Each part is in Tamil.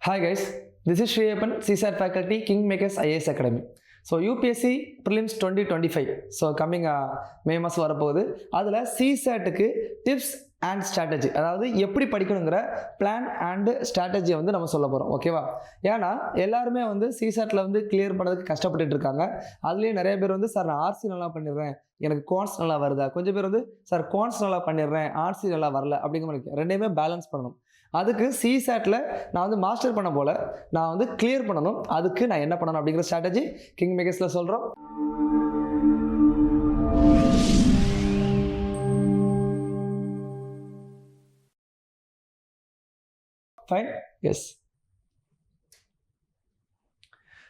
Hi guys, this is Shriyapan, CSAT faculty, Kingmakers IAS Academy. So UPSC Prelims 2025. So coming மே மாதம் வரப்போகுது. அதில் CSATக்கு டிப்ஸ் அண்ட் ஸ்ட்ராட்டஜி, அதாவது எப்படி படிக்கணுங்கிற பிளான் அண்டு ஸ்ட்ராட்டஜியை வந்து நம்ம சொல்ல போகிறோம். ஓகேவா? ஏன்னா எல்லாருமே வந்து CSATல வந்து கிளியர் பண்ணுறதுக்கு கஷ்டப்பட்டுட்டு இருக்காங்க. அதுலேயும் நிறைய பேர் வந்து சார் நான் ஆர்சி நல்லா பண்ணிடுறேன், எனக்கு குவான்ஸ் நல்லா வருதா, கொஞ்சம் பேர் வந்து சார் குவான்ஸ் நல்லா பண்ணிடுறேன், ஆர்சி நல்லா வரல அப்படிங்கிற மாதிரி ரெண்டையுமே பேலன்ஸ் பண்ணணும். அதுக்கு CSATல நான் வந்து மாஸ்டர் பண்ண போல நான் வந்து கிளியர் பண்ணணும். அதுக்கு நான் என்ன பண்ணணும் அப்படிங்கிற ஸ்ட்ராட்டஜி கிங் மேக்கர்ஸில் சொல்கிறோம். Fine, yes.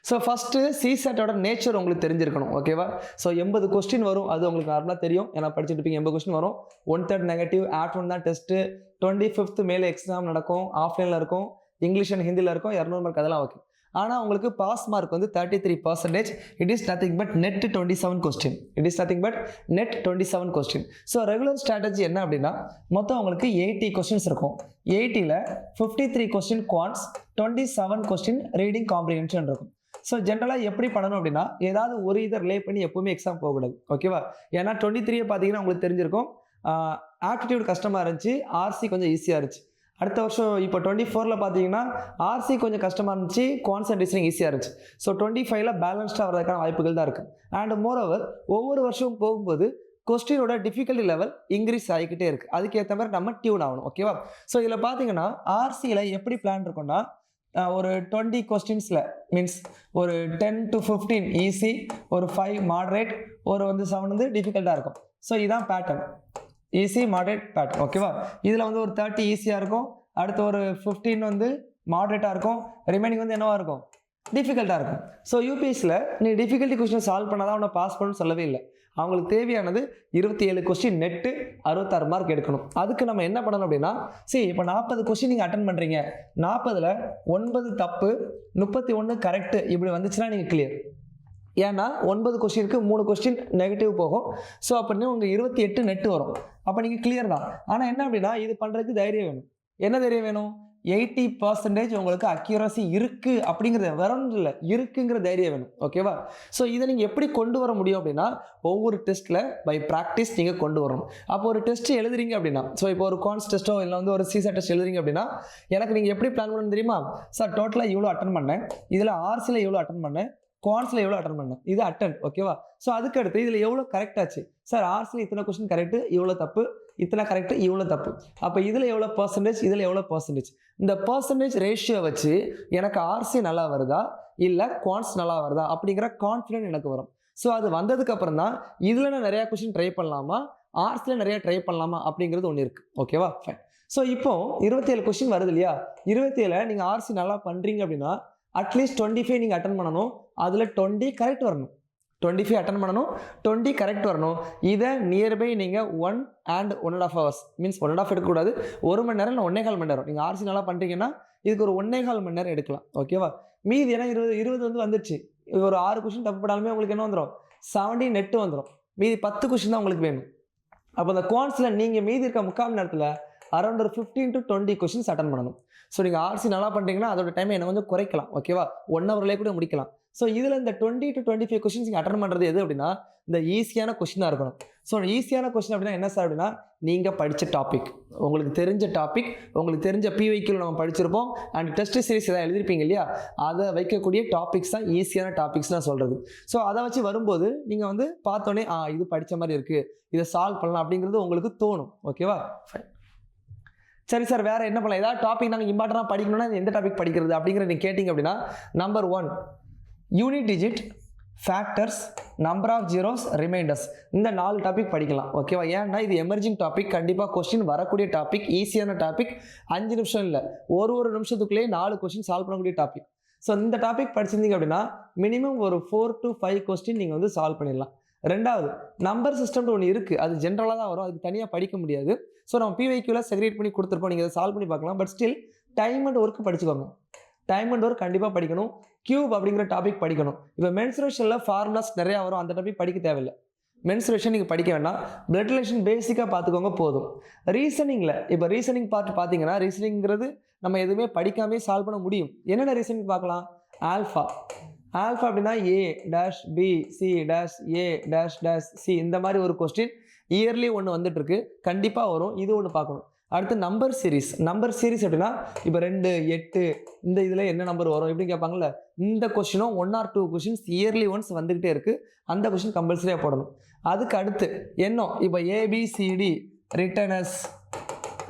ஸோ ஃபஸ்ட்டு CSATோட நேச்சர் உங்களுக்கு தெரிஞ்சிருக்கணும். ஓகேவா? ஸோ 80 கொஸ்டின் வரும், அது உங்களுக்கு நார்மலாக தெரியும், ஏன்னா படிச்சுட்டு இருப்பீங்க. 80 கொஸ்டின் வரும். 1/3 நெகட்டிவ், ஆட்1 தான் டெஸ்ட்டு. 25th மேலே எக்ஸாம் நடக்கும், ஆஃப்லைனில் இருக்கும், இங்கிலீஷ் அண்ட் ஹிந்தியில் இருக்கும், 200 மார்க் அதெல்லாம் ஓகே. ஆனால் உங்களுக்கு பாஸ் மார்க் வந்து 33%. It is nothing but net 27 question. It is nothing but net 27 question. So regular strategy என்ன அப்படின்னா, மொத்தம் உங்களுக்கு 80 கொஸ்டின்ஸ் இருக்கும். 80ல் 53 question quants, 27 question reading comprehension இருக்கும். ஸோ ஜென்ரலாக எப்படி பண்ணணும் அப்படின்னா, ஏதாவது ஒரு இதை ரிலே பண்ணி எப்பவுமே எக்ஸாம் போகக்கூடாது. ஓகேவா? ஏன்னா 23 பார்த்தீங்கன்னா உங்களுக்கு தெரிஞ்சிருக்கும், ஆப்டிடியூட் கஷ்டமாக இருந்துச்சு, ஆர்சி கொஞ்சம் ஈஸியாக இருந்துச்சு. அடுத்த வருஷம் இப்போ 24ல் பார்த்தீங்கன்னா ஆர்சி கொஞ்சம் கஷ்டமாக இருந்துச்சு, குவான்ஸ் அண்ட் ரீசனிங் ஈஸியாக இருந்துச்சு. ஸோ 25ல் பேலன்ஸ்டாக வரதுக்கான வாய்ப்புகள் தான் இருக்குது. அண்ட் மோரோவர் ஒவ்வொரு வருஷமும் போகும்போது கொஸ்டினோட டிஃபிகல்ட்டி லெவல் இன்க்ரீஸ் ஆகிக்கிட்டே இருக்குது. அதுக்கேற்ற மாதிரி நம்ம டியூன் ஆகணும். ஓகேவா? ஸோ இதில் பார்த்தீங்கன்னா ஆர்சியில் எப்படி பிளான் இருக்குன்னா, ஒரு 20 கொஸ்டின்ஸில் மீன்ஸ் ஒரு 10 to 15 ஈஸி, ஒரு 5 மாடரேட், ஒரு வந்து 7 வந்து டிஃபிகல்ட்டாக இருக்கும். ஸோ இதுதான் பேட்டர்ன், ஈஸி மாடரேட் பேட்டர்ன். ஓகேவா? இதில் வந்து ஒரு 30 ஈஸியாக இருக்கும், அடுத்து ஒரு 15 வந்து மாடரேட்டாக இருக்கும், ரிமைனிங் வந்து என்னவா இருக்கும், டிஃபிகல்ட்டாக இருக்கும். ஸோ யூபிஎஸ்சியில் நீ டிஃபிகல்ட்டி கொஸ்டின் சால்வ் பண்ணாதான் அவனை பாஸ் பண்ணணும்னு சொல்லவே இல்லை. அவங்களுக்கு தேவையானது 27 கொஸ்டின் நெட்டு 66 மார்க் எடுக்கணும். அதுக்கு நம்ம என்ன பண்ணணும் அப்படின்னா, சரி இப்போ 40 கொஸ்டின் நீங்கள் அட்டன் பண்ணுறீங்க, 40ல் 9 தப்பு, 31 கரெக்டு, இப்படி வந்துச்சுன்னா நீங்கள் கிளியர். ஏன்னா 9 கொஸ்டினுக்கு 3 கொஸ்டின் நெகட்டிவ் போகும். ஸோ அப்படின்னு உங்களுக்கு 28 நெட்டு வரும். அப்போ நீங்கள் கிளியர் தான். ஆனால் என்ன அப்படின்னா, இது பண்ணுறதுக்கு தைரியம் வேணும். என்ன தைரியம் வேணும்? 80% உங்களுக்கு அக்யூரசி இருக்குது அப்படிங்கிறது வரணும் இல்லை, இருக்குங்கிற தைரியம் வேணும். ஓகேவா? ஸோ இதை நீங்கள் எப்படி கொண்டு வர முடியும் அப்படின்னா, ஒவ்வொரு டெஸ்ட்டில் பை ப்ராக்டிஸ் நீங்கள் கொண்டு வரணும். அப்போ ஒரு டெஸ்ட் எழுதுறீங்க அப்படின்னா, ஸோ இப்போ ஒரு குவான்ஸ் டெஸ்ட்டோ இல்லை வந்து ஒரு CSAT டெஸ்ட் எழுதுறீங்க அப்படின்னா, எனக்கு நீங்கள் எப்படி பிளான் பண்ணணும் தெரியுமா? சார் டோட்டலாக இவ்வளோ அட்டன் பண்ணேன், இதில் ஆர்சியில் எவ்வளோ அட்டன் பண்ணேன், குவான்ஸில் எவ்வளோ அட்டன் பண்ணேன், இது அட்டன். ஓகேவா? ஸோ அதுக்கடுத்து இதில் எவ்வளோ கரெக்ட் ஆச்சு, சார் ஆர்சியில் இத்தனை கொஸ்டின் கரெக்டு, இவ்வளோ தப்பு, இத்தனை கரெக்டு, இவ்வளோ தப்பு, அப்போ இதில் எவ்வளோ பர்சன்டேஜ், இதில் எவ்வளோ பர்சன்டேஜ், இந்த பர்சன்டேஜ் ரேஷியோ வச்சு எனக்கு ஆர்சி நல்லா வருதா இல்லை குவான்ஸ் நல்லா வருதா அப்படிங்கிற கான்ஃபிடென்ட் எனக்கு வரும். ஸோ அது வந்ததுக்கு அப்புறம் தான் இதில் நான் நிறையா கொஸ்டின் ட்ரை பண்ணலாமா, ஆர்ட்ஸில் நிறையா ட்ரை பண்ணலாமா அப்படிங்கிறது ஒன்று இருக்குது. ஓகேவா? ஃபைன். ஸோ இப்போ 27 கொஸ்டின் வருது இல்லையா, 27 நீங்கள் ஆர்சி நல்லா பண்ணுறீங்க அப்படின்னா அட்லீஸ்ட் 25 நீங்கள் அட்டன் பண்ணணும், அதில் 20 கரெக்ட் வரணும். 25 அட்டன் பண்ணணும், 20 கரெக்ட் வரணும். இதை நியர்பை நீங்கள் 1 and 1.5 hours மீன்ஸ் 1.5 எடுக்கக்கூடாது, 1 மணி நேரம் இல்லை 1.25 மணி நேரம். நீங்கள் ஆர்சி நல்லா பண்ணுறீங்கன்னா இதுக்கு ஒரு 1.25 மணி நேரம் எடுக்கலாம். ஓகேவா? மீதி ஏன்னா 20 வந்து வந்துடுச்சு, ஒரு 6 கொஸ்டின் தப்பு படாலுமே உங்களுக்கு என்ன வந்துடும், 70 நெட்டு வந்துடும். மீதி 10 கொஸ்டின் தான் உங்களுக்கு வேணும். அப்போ அந்த குவான்ஸில் நீங்கள் மீதி இருக்க 3/4 மணி நேரத்தில் அரௌண்ட் ஒரு 15 to 20 கொஸ்டின்ஸ் அட்டன் பண்ணணும். ஸோ நீங்கள் ஆர்சி நல்லா பண்ணுறீங்கன்னா அதோட டைமை என்ன கொஞ்சம் குறைக்கலாம். ஓகேவா? 1 ஹவர்லேயே கூட முடிக்கலாம். ஸோ இதில் இந்த 20 to 25 கொஸ்டின்ஸ் நீங்கள் அட்டன் பண்ணுறது எது அப்படின்னா, இந்த ஈஸியான கொஸ்டினாக இருக்கணும். ஸோ ஈஸியான கொஸ்டின் அப்படின்னா என்ன சார் அப்படின்னா, நீங்கள் படித்த டாபிக், உங்களுக்கு தெரிஞ்ச டாபிக், உங்களுக்கு தெரிஞ்ச பிவைக்கில் நம்ம படிச்சிருப்போம் அண்ட் டெஸ்ட் சீரிஸ் எதாவது எழுதிருப்பீங்க இல்லையா, அதை வைக்கக்கூடிய டாபிக்ஸ் தான் ஈஸியான டாபிக்ஸ் நான் சொல்கிறது. ஸோ அதை வச்சு வரும்போது நீங்கள் வந்து பார்த்தோன்னே இது படித்த மாதிரி இருக்குது, இதை சால்வ் பண்ணலாம் அப்படிங்கிறது உங்களுக்கு தோணும். ஓகேவா? ஃபைன். சரி சார் வேறு என்ன பண்ணலாம், ஏதாவது டாபிக் நாங்கள் இம்பார்ட்டண்டாக படிக்கணும்னா எந்த டாபிக் படிக்கிறது அப்படிங்கிறத நீங்கள் கேட்டிங்க அப்படின்னா, number 1 unit digit, factors, number of zeros, remainders, இந்த 4 டாபிக் படிக்கலாம். ஓகேவா? ஏன்னா இது எமர்ஜிங் டாபிக், கண்டிப்பாக கொஸ்டின் வரக்கூடிய டாபிக், ஈஸியான டாபிக், 5 நிமிஷம் இல்லை ஒரு நிமிஷத்துக்குள்ளேயே 4 கொஸ்டின் சால்வ் பண்ணக்கூடிய டாபிக். ஸோ இந்த டாபிக் படிச்சிருந்தீங்க அப்படின்னா மினிமம் ஒரு 4 to 5 கொஸ்டின் நீங்கள் வந்து சால்வ் பண்ணிடலாம். ரெண்டாவது நம்பர் சிஸ்டம்னு ஒன்று இருக்குது, அது ஜென்ரலாக தான் வரும், அதுக்கு தனியாக படிக்க முடியாது. ஸோ நம்ம பிவைக்கியூவில் செக்ரேட் பண்ணி கொடுத்துருக்கோம், நீங்கள் அதை சால்வ் பண்ணி பார்க்கலாம். But still time and work படிச்சுக்கோங்க. டைம் அண்ட் ஒர்க் கண்டிப்பாக படிக்கணும். கியூப் அப்படிங்கிற டாபிக் படிக்கணும். இப்போ மென்சுரேஷனில் ஃபார்முலாஸ் நிறையா வரும், அந்த டாபிக் படிக்க தேவையில்லை. மென்சுரேஷன் நீங்கள் படிக்க வேண்டாம். பிளட் ரிலேஷன் பேசிக்காக பார்த்துக்கோங்க போதும். ரீசனிங்கில் இப்போ ரீசனிங் பார்ட் பார்த்தீங்கன்னா ரீசனிங்கிறது நம்ம எதுவுமே படிக்காமே சால்வ் பண்ண முடியும். என்னென்ன ரீசனிங் பார்க்கலாம்? ஆல்ஃபா அப்படின்னா A dash B C dash A dash dash C இந்த மாதிரி ஒரு கொஸ்டின் இயர்லி ஒன்று வந்துட்டு இருக்கு, கண்டிப்பாக வரும். இது ஒன்று பார்க்கணும். அடுத்து நம்பர் சீரிஸ் அப்படின்னா இப்போ 2 8 இந்த இதில் என்ன நம்பர் வரும் இப்படின்னு கேட்பாங்கல்ல, இந்த கொஸ்டினும் 1 or 2 கொஸ்டின்ஸ் இயர்லி ஒன்ஸ் வந்துக்கிட்டே இருக்குது. அந்த கொஸ்டின் கம்பல்சரியாக போடணும். அதுக்கு அடுத்து என்ன, இப்போ ஏபிசிடி ரிட்டன் அஸ்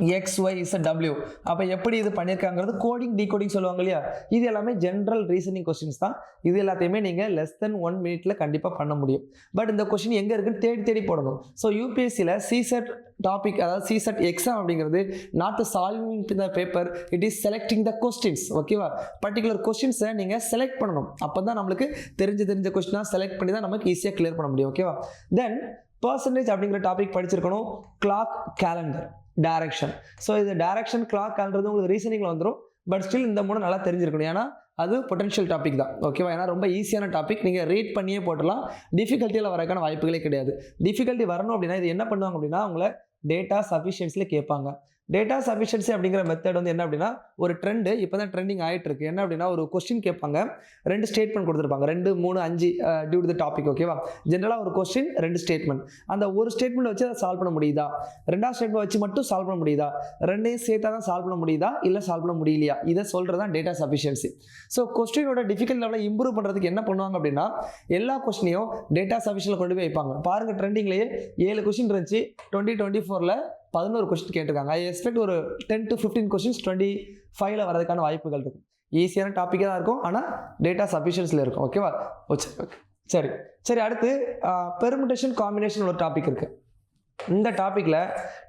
XYZW அப்போ எப்படி இது பண்ணியிருக்காங்கிறது கோடிங் டீகோடிங் சொல்லுவாங்க இல்லையா, இது எல்லாமே ஜென்ரல் ரீசனிங் கொஸ்டின்ஸ் தான். இது எல்லாத்தையுமே நீங்கள் less than 1 minute கண்டிப்பாக பண்ண முடியும். பட் இந்த கொஸ்டின் எங்கே இருக்குன்னு தேடி தேடி போடணும். ஸோ யூபிஎஸ்சியில் சிசெட் டாபிக், அதாவது சிசெட் எக்ஸாம் அப்படிங்கிறது not solving the paper, it is selecting the questions. ஓகேவா? பர்டிகுலர் கொஸ்டின்ஸை நீங்கள் செலக்ட் பண்ணணும். அப்போ தான் நம்மளுக்கு தெரிஞ்ச கொஸ்டினாக செலக்ட் பண்ணி தான் நமக்கு ஈஸியாக கிளியர் பண்ண முடியும். ஓகேவா? தென் பர்சன்டேஜ் அப்படிங்கிற டாபிக் படிச்சிருக்கணும். Clock calendar, direction. ஸோ இது டைரக்ஷன் கிளாக் கேலண்டர் உங்களுக்கு ரீசனிங்கில் வந்துடும். பட் ஸ்டில் இந்த 3 நல்லா தெரிஞ்சிருக்கணும். ஏன்னா அது பொட்டன்ஷியல் டாபிக் தான். ஓகேவா? ஏன்னா ரொம்ப ஈஸியான டாபிக், நீங்கள் ரீட் பண்ணியே போட்டுடலாம். டிஃபிகல்ட்டியில் வரக்கான வாய்ப்புகளே கிடையாது. டிஃபிகல்ட்டி வரணும் அப்படின்னா இது என்ன பண்ணுவாங்க அப்படின்னா உங்களை டேட்டா சஃபிஷியன்சியில் கேட்பாங்க. டேட்டா சஃபிஷியன்சி அப்படிங்கிற மெத்தட் வந்து என்ன அப்படின்னா ஒரு ட்ரெண்டு இப்போ தான் ட்ரெண்டிங் ஆகிட்டு இருக்கு. என்ன அப்படின்னா ஒரு கொஸ்டின் கேட்பாங்க, 2 ஸ்டேட்மெண்ட் கொடுத்துருப்பாங்க, 2 3 5 டியூ டு த டாபிக். ஓகேவா? ஜென்ரலாக ஒரு கொஸ்டின் 2 ஸ்டேட்மெண்ட், அந்த ஒரு ஸ்டேட்மெண்ட் வச்சு அதை சால்வ் பண்ண முடியுதா, 2வது ஸ்டேட்மெண்ட் வச்சு மட்டும் சால்வ் பண்ண முடியுதா, 2யும் சேர்த்தா தான் சால்வ் பண்ண முடியுதா, இல்லை சால்வ் பண்ண முடியலையா, இதை சொல்கிறது தான் டேட்டா சஃபிஷியன்சி. ஸோ கொஸ்டினோட டிஃபிகல்ட் லெவலை இம்ப்ரூவ் பண்ணுறதுக்கு என்ன பண்ணுவாங்க அப்படின்னா எல்லா கொஸ்டினையும் டேட்டா சஃபிஷியன்ல கொண்டு போய் வைப்பாங்க. பாருங்க, ட்ரெண்டிங்லேயே 7 கொஸ்டின் இருந்துச்சு, 2024ல் 11 கொஸ்டின் கேட்டிருக்காங்க. ஐ எக்ஸ்பெக்ட் ஒரு 10 to 15 கொஸ்டின்ஸ் 25ல் வரதுக்கான வாய்ப்புகள் இருக்கும். ஈஸியான டாப்பிக்காக தான் இருக்கும், ஆனால் டேட்டா சஃபிஷியன்ஸில் இருக்கும். ஓகேவா? சரி சரி அடுத்து பெர்முடேஷன் காம்பினேஷன் ஒரு டாபிக் இருக்குது. இந்த டாப்பிக்கில்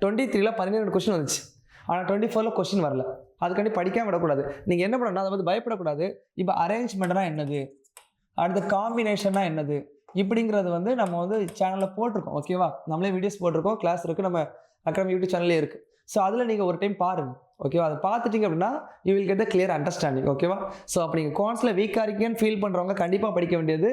23ல் 12 கொஸ்டின் வந்துச்சு, ஆனால் 24ல் கொஸ்டின் வரல. அதுக்காண்டி படிக்காம விடக்கூடாது. நீங்கள் என்ன பண்ணணும், அதை வந்து பயப்படக்கூடாது. இப்போ அரேஞ்ச்மெண்ட்னா என்னது, அடுத்து காம்பினேஷன்னா என்னது, இப்படிங்கிறது வந்து நம்ம வந்து சேனலில் போட்டிருக்கோம். ஓகேவா? நம்மளே வீடியோஸ் போட்டிருக்கோம், கிளாஸ் இருக்குது, நம்ம அக்ரம் யூடியூப் சேனல்லே இருக்குது. ஸோ அதில் நீங்கள் ஒரு டைம் பாருங்கள். ஓகேவா? அதை பார்த்துட்டிங்க அப்படின்னா you will get the clear understanding. ஓகேவா? ஸோ அப்போ நீங்கள் கான்ஸில் வீக்காக இருக்கீங்கன்னு ஃபீல் பண்ணுறவங்க கண்டிப்பாக படிக்க வேண்டியது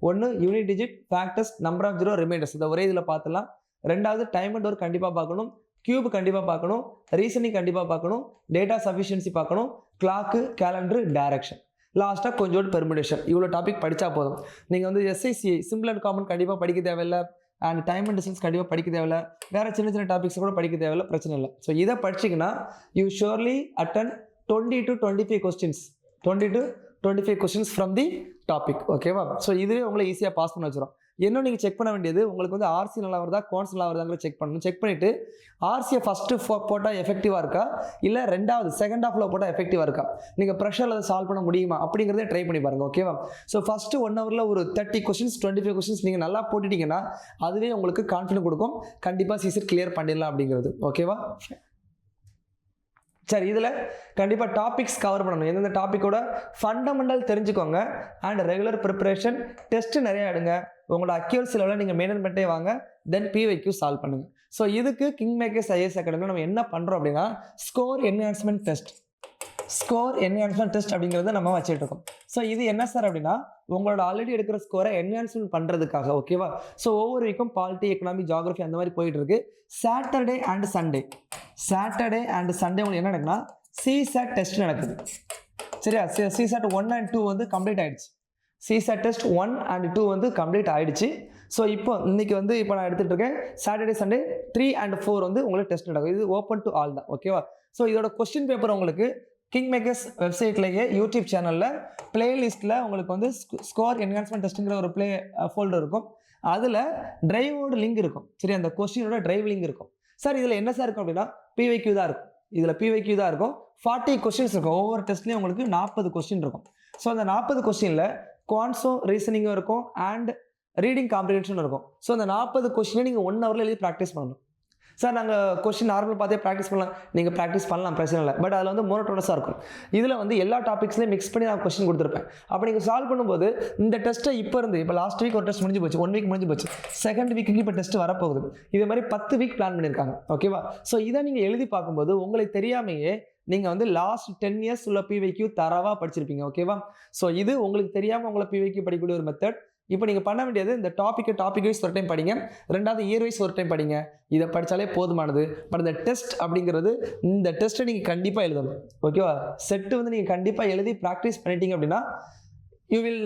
ஒன்று unit digit, factors, number of zero, remainders. இதை ஒரே இதில் பார்த்துலாம். 2வது டைம் அண்ட் ஒர்க் கண்டிப்பாக பார்க்கணும், கியூப் கண்டிப்பாக பார்க்கணும், ரீசனிங் கண்டிப்பாக பார்க்கணும், டேட்டா சஃபிஷியன்சி பார்க்கணும், கிளாக்கு, கேலண்டர், டைரக்ஷன், லாஸ்ட்டாக கொஞ்சோண்டு பெர்முடேஷன். இவ்வளோ டாபிக் படித்தா போதும். நீங்கள் வந்து எஸ்ஐசி சிம்பிள் அண்ட் காமன் கண்டிப்பாக படிக்க தேவையில்லை, அண்ட் டைம் அண்ட் டிஸ்டன்ஸ் கண்டிப்பாக படிக்க தேவையில்லை, வேறு சின்ன டாபிக்ஸ் கூட படிக்க தேவையில்லை, பிரச்சனை இல்லை. ஸோ இதை படிச்சிங்கன்னா you surely attend 20 to 25 questions, 20 to 25 questions from the topic. ஓகேவா? ஸோ இதுவே உங்களை ஈஸியாக பாஸ் பண்ண வச்சிடும். இன்னும் நீங்கள் செக் பண்ண வேண்டியது உங்களுக்கு வந்து ஆர்சி நல்லா வருதா, கோன்ஸ் நல்லா வருதாங்கிற செக் பண்ணணும். செக் பண்ணிவிட்டு ஆர்சியை ஃபஸ்ட்டு போட்டால் எஃபெக்டிவாக இருக்கா, இல்லை செகண்ட் ஹாஃபில் போட்டால் எஃபெக்டிவாக இருக்கா, நீங்கள் ப்ரெஷரில் அதை சால்வ் பண்ண முடியுமா அப்படிங்கிறத ட்ரை பண்ணி பாருங்கள். ஓகேவா? ஸோ ஃபஸ்ட்டு 1 ஹவரில் ஒரு 30 கொஸ்டின்ஸ் 25 கொஸ்டின்ஸ் நீங்கள் நல்லா போட்டுட்டிங்கன்னா அதுவே உங்களுக்கு கான்ஃபிடன்ட் கொடுக்கும், கண்டிப்பாக சிசெட் கிளியர் பண்ணிடலாம் அப்படிங்கிறது. ஓகேவா? சரி, இதில் கண்டிப்பாக டாபிக்ஸ் கவர் பண்ணணும். எந்தெந்த டாப்பிக்கோட ஃபண்டமெண்டல் தெரிஞ்சுக்கோங்க. அண்ட் ரெகுலர் ப்ரிப்பரேஷன், டெஸ்ட்டு நிறையா எடுங்க, உங்களோட அக்யூரசி லெவலில் நீங்கள் மெயின்டைன் பண்ணிட்டே வாங்க. தென் பிவைக்யூ சால்வ் பண்ணுங்கள். ஸோ இதுக்கு கிங் மேக்கர்ஸ் ஐஏஎஸ் அகாடமியில் நம்ம என்ன பண்ணுறோம் அப்படின்னா ஸ்கோர் என்ஹான்ஸ்மெண்ட் டெஸ்ட் அப்படிங்கிறத நம்ம வச்சுட்டு இருக்கோம். ஸோ இது என்ன சார் அப்படின்னா உங்களோட ஆல்ரெடி எடுக்கிற ஸ்கோரை என்ஹான்ஸ்மெண்ட் பண்ணுறதுக்காக. ஓகேவா? ஸோ ஒவ்வொரு வீக்கும் பாலிட்டி, எக்கனாமி, ஜியாகிரஃபி அந்த மாதிரி போயிட்டு இருக்கு. சாட்டர்டே அண்ட் சண்டே உங்களுக்கு என்ன நடக்குன்னா சிசேட் டெஸ்ட் நடக்குது. சரியா? சிசேட் 1 and 2 வந்து கம்ப்ளீட் ஆயிடுச்சு. சிசேட் டெஸ்ட் 1 and 2 வந்து கம்ப்ளீட் ஆயிடுச்சு. ஸோ இப்போ இன்னைக்கு வந்து இப்போ நான் எடுத்துகிட்டு இருக்கேன் சாட்டர்டே சண்டே 3 and 4 வந்து உங்களுக்கு டெஸ்ட் நடக்கும். இது ஓப்பன் டு ஆல் தான். ஓகேவா? ஸோ இதோட கொஸ்டின் பேப்பர் உங்களுக்கு கிங் மேக்கர்ஸ் வெப்சைட்லேயே யூடியூப் சேனலில் பிளேலிஸ்ட்டில் உங்களுக்கு வந்து ஸ்கோர் என்ஹான்ஸ்மெண்ட் டெஸ்ட்டுங்கிற ஒரு ஃபோல்டர் இருக்கும். அதில் டிரைவோட லிங்க் இருக்கும். சரி, அந்த கொஸ்டினோட டிரைவ் லிங்க் இருக்கும். சார் இதில் என்ன சார் இருக்கும் அப்படின்னா பிவைக்யூ தான் இருக்கும். இதில் பிவைக்யூ தான் இருக்கும். 40 கொஸ்டின்ஸ் இருக்கும். ஒவ்வொரு டெஸ்ட்லேயும் உங்களுக்கு 40 கொஸ்டின் இருக்கும். ஸோ அந்த 40 கொஸ்டினில் குவான்ஸும் ரீசனிங்கும் இருக்கும் அண்ட் ரீடிங் காம்ப்ரிஹென்ஷன் இருக்கும். ஸோ அந்த 40 கொஸ்டினை நீங்கள் 1 ஹவரில் எழுதி ப்ராக்டிஸ் பண்ணணும். சார் நாங்கள் கொஸ்டின் நார்மல் பார்த்தே ப்ராக்டிஸ் பண்ணலாம். நீங்கள் ப்ராக்டிஸ் பண்ணலாம், பிரச்சனை இல்லை. பட் அதில் வந்து மோனோட்டோனஸாக இருக்கும். இதில் வந்து எல்லா டாபிக்ஸ்லேயும் மிக்ஸ் பண்ணி நான் கொஸ்டின் கொடுத்துருப்பேன். அப்போ நீங்கள் சால்வ் பண்ணும்போது இந்த டெஸ்ட்டை இப்போ லாஸ்ட் வீக் ஒரு டெஸ்ட் முடிஞ்சு போச்சு, 1 வீக் முடிஞ்சு போச்சு, செகண்ட் வீக்கு இப்போ டெஸ்ட் வரப்போகுது. இதே மாதிரி 10 வீக் பிளான் பண்ணியிருக்காங்க. ஓகேவா? ஸோ இதை நீங்கள் எழுதி பார்க்கும்போது உங்களுக்கு தெரியாமையே நீங்கள் வந்து லாஸ்ட் 10 இயர்ஸ் உள்ள பிவைக்யூ தரவாக படிச்சிருப்பீங்க. ஓகேவா? ஸோ இது உங்களுக்கு தெரியாமல் உங்களை பிவைக்யூ படிக்கக்கூடிய ஒரு மெத்தட். இப்போ நீங்கள் பண்ண வேண்டியது இந்த டாபிக் வைஸ் ஒரு டைம் படிங்க, ரெண்டாவது இயர் வைஸ் ஒரு டைம் படிங்க. இதை படித்தாலே போதுமானது. பட் இந்த டெஸ்ட் அப்படிங்கிறது, இந்த டெஸ்ட்டை நீங்கள் கண்டிப்பாக எழுதணும். ஓகேவா? செட்டு வந்து நீங்கள் கண்டிப்பாக எழுதி ப்ராக்டிஸ் பண்ணிட்டீங்க அப்படின்னா you will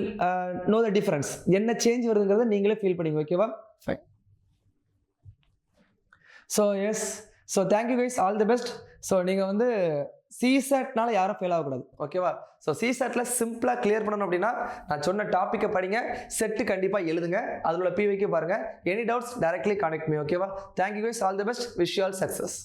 know the difference. என்ன சேஞ்ச் வருதுங்கிறத நீங்களே ஃபீல் பண்ணிங்க. ஓகேவா? Fine. So yes, so thank you guys, all the best. So நீங்கள் வந்து சிசேட்னால யாரும் ஃபெயில் ஆகக்கூடாது. ஓகேவா? ஸோ சிசேட்டில் சிம்பிளாக கிளியர் பண்ணணும் அப்படின்னா நான் சொன்ன டாப்பிக்கை படிங்க, செட்டு கண்டிப்பாக எழுதுங்க, அதில் உள்ள பிவைக்கு பாருங்கள். Any doubts directly contact me. ஓகேவா? Thank you guys, all the best, wish you all success.